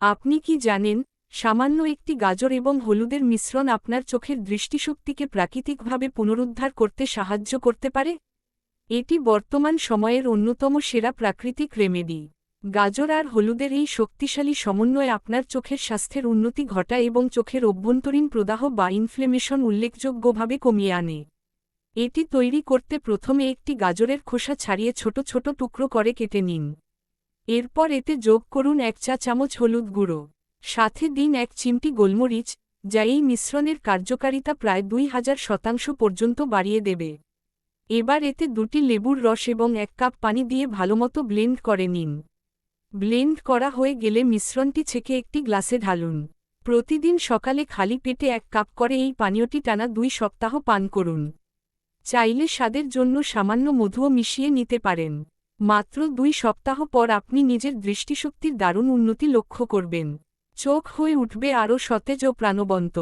আপনি কি জানেন, সামান্য একটি গাজর এবং হলুদের মিশ্রণ আপনার চোখের দৃষ্টিশক্তিকে প্রাকৃতিকভাবে পুনরুদ্ধার করতে সাহায্য করতে পারে? এটি বর্তমান সময়ের অন্যতম সেরা প্রাকৃতিক রেমেডি। গাজর আর হলুদের এই শক্তিশালী সমন্বয় আপনার চোখের স্বাস্থ্যের উন্নতি ঘটায় এবং চোখের অভ্যন্তরীণ প্রদাহ বা ইনফ্লেমেশন উল্লেখযোগ্যভাবে কমিয়ে আনে। এটি তৈরি করতে প্রথমে একটি গাজরের খোসা ছাড়িয়ে ছোট ছোট টুকরো করে কেটে নিন। এরপর এতে যোগ করুন 1 চা চামচ হলুদ গুঁড়ো। সাথে দিন 1 চিমটি গোলমরিচ, যা এই মিশ্রণের কার্যকারিতা প্রায় 2000% পর্যন্ত বাড়িয়ে দেবে। এবার এতে 2টি লেবুর রস এবং 1 কাপ পানি দিয়ে ভালোমতো ব্লেন্ড করে নিন। ব্লেন্ড করা হয়ে গেলে মিশ্রণটি ছেঁকে একটি গ্লাসে ঢালুন। প্রতিদিন সকালে খালি পেটে 1 কাপ করে এই পানীয়টি টানা 2 সপ্তাহ পান করুন। চাইলে স্বাদের জন্য সামান্য মধুও মিশিয়ে নিতে পারেন। মাত্র 2 সপ্তাহ পর আপনি নিজের দৃষ্টিশক্তির দারুণ উন্নতি লক্ষ্য করবেন। চোখ হয়ে উঠবে আরও সতেজ ও প্রাণবন্ত।